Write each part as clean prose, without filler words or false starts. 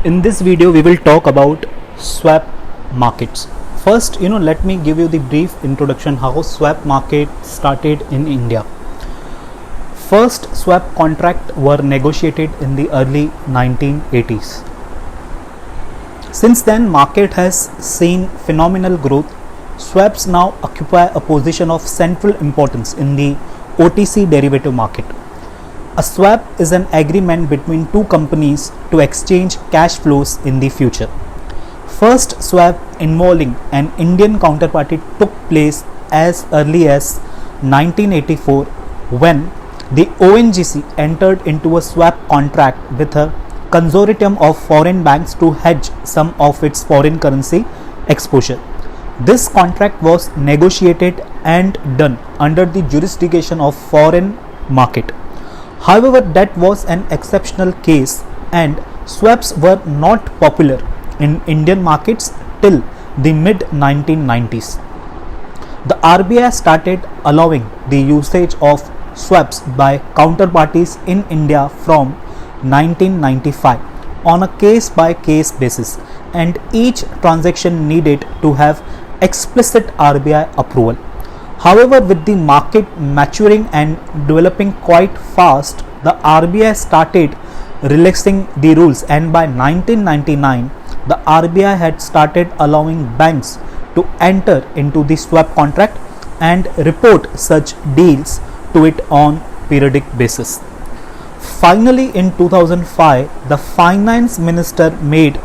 In this video we will talk about swap markets. First, let me give you the brief introduction how swap market started in India. First swap contract were negotiated in the early 1980s. Since then market has seen phenomenal growth. Swaps now occupy a position of central importance in the OTC derivative market. A swap is an agreement between two companies to exchange cash flows in the future. First swap involving an Indian counterparty took place as early as 1984 when the ONGC entered into a swap contract with a consortium of foreign banks to hedge some of its foreign currency exposure. This contract was negotiated and done under the jurisdiction of foreign market. However, that was an exceptional case and swaps were not popular in Indian markets till the mid 1990s. The RBI started allowing the usage of swaps by counterparties in India from 1995 on a case by case basis, and each transaction needed to have explicit RBI approval. However, with the market maturing and developing quite fast, the RBI started relaxing the rules, and by 1999 the RBI had started allowing banks to enter into the swap contract and report such deals to it on periodic basis. Finally, in 2005, the finance minister made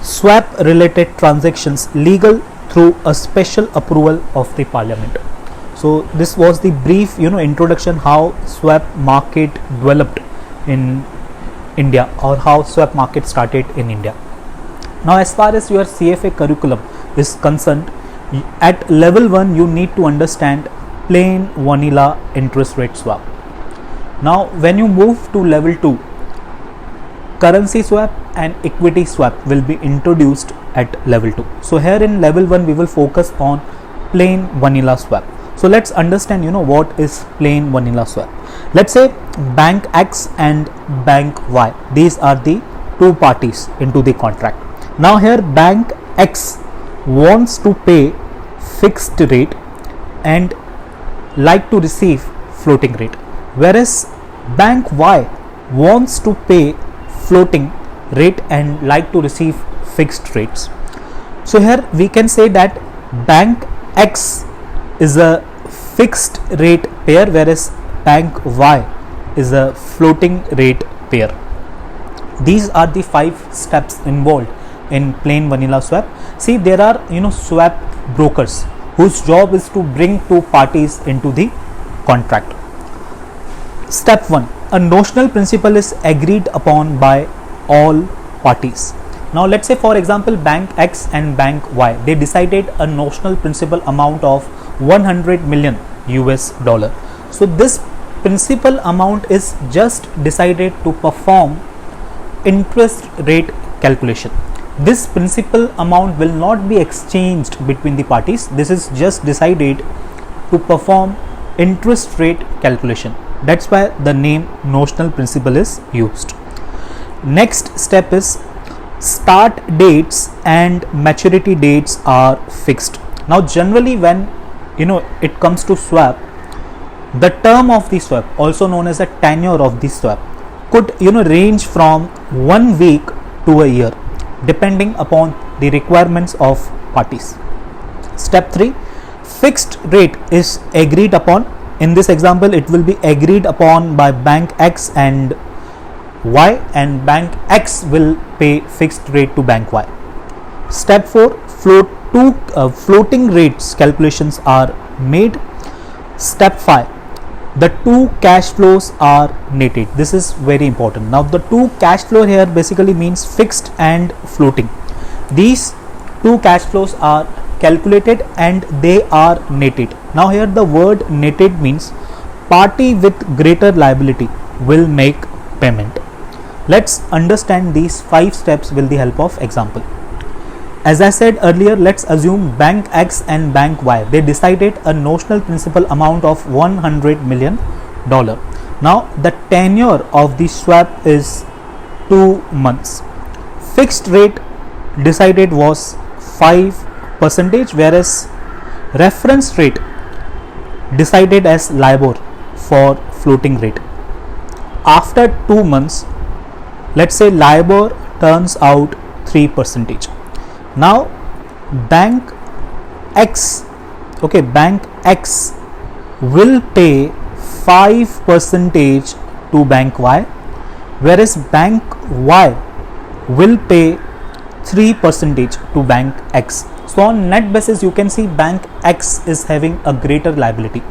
swap related transactions legal through a special approval of the parliament. So this was the brief introduction how swap market developed in India, or how swap market started in India. Now as far as your CFA curriculum is concerned, at level 1 you need to understand plain vanilla interest rate swap. Now when you move to level 2, currency swap and equity swap will be introduced at level 2. So here in level 1 we will focus on plain vanilla swap. So let's understand what is plain vanilla swap. Let's say bank X and bank Y, these are the two parties into the contract. Now here bank X wants to pay fixed rate and like to receive floating rate, whereas bank Y wants to pay floating rate and like to receive fixed rates. So here we can say that bank X is a fixed rate pair, whereas bank Y is a floating rate pair. These are the 5 steps involved in plain vanilla swap. See, there are swap brokers whose job is to bring two parties into the contract. Step 1, a notional principal is agreed upon by all parties. Now let's say for example bank X and bank Y, they decided a notional principal amount of 100 million US dollar. So this principal amount is just decided to perform interest rate calculation. This principal amount will not be exchanged between the parties. This is just decided to perform interest rate calculation. That's why the name notional principal is used. Next step is start dates and maturity dates are fixed. Now generally when it comes to swap, the term of the swap, also known as the tenure of the swap, could range from 1 week to a year depending upon the requirements of parties. Step 3, fixed rate is agreed upon. In this example it will be agreed upon by bank X and Y, and bank X will pay fixed rate to bank Y. Step 4, floating rates calculations are made. Step 5, the two cash flows are netted. This is very important. Now the two cash flow here basically means fixed and floating. These two cash flows are calculated and they are netted. Now here the word netted means party with greater liability will make payment. Let's understand these 5 steps with the help of example. As I said earlier, let's assume bank X and bank Y, they decided a notional principal amount of $100 million. Now the tenure of the swap is 2 months. fixed rate decided was 5%, whereas reference rate decided as LIBOR for floating rate. After 2 months, let's say LIBOR turns out 3%. Now bank X will pay 5% to bank Y, whereas bank Y will pay 3% to bank X. So on net basis, you can see bank X is having a greater liability.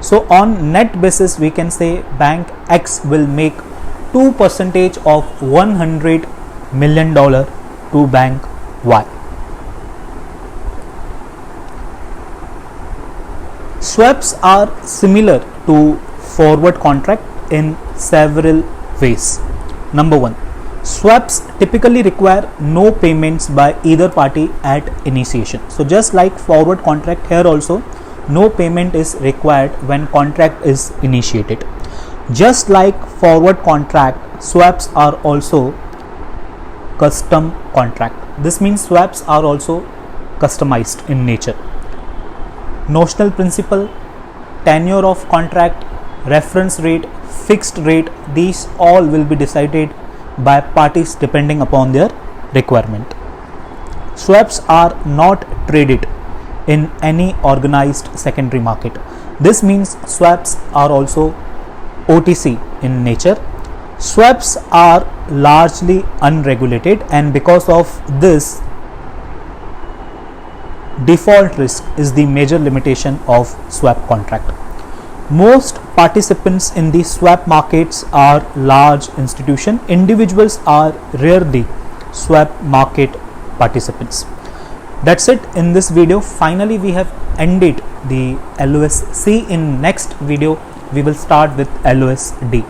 So on net basis, we can say bank X will make 2% of $100 million to bank Y. Swaps are similar to forward contract in several ways. Number one, swaps typically require no payments by either party at initiation. So just like forward contract, here also no payment is required when contract is initiated. Just like forward contract, swaps are also custom contract. This means swaps are also customized in nature. Notional principal, tenure of contract, reference rate, fixed rate, these all will be decided by parties depending upon their requirement. Swaps are not traded in any organized secondary market. This means swaps are also OTC in nature. Swaps are largely unregulated, and because of this, default risk is the major limitation of swap contract. Most participants in the swap markets are large institutions. Individuals are rarely swap market participants. That's it in this video. Finally, we have ended the LOS C. In next video, we will start with LOS D.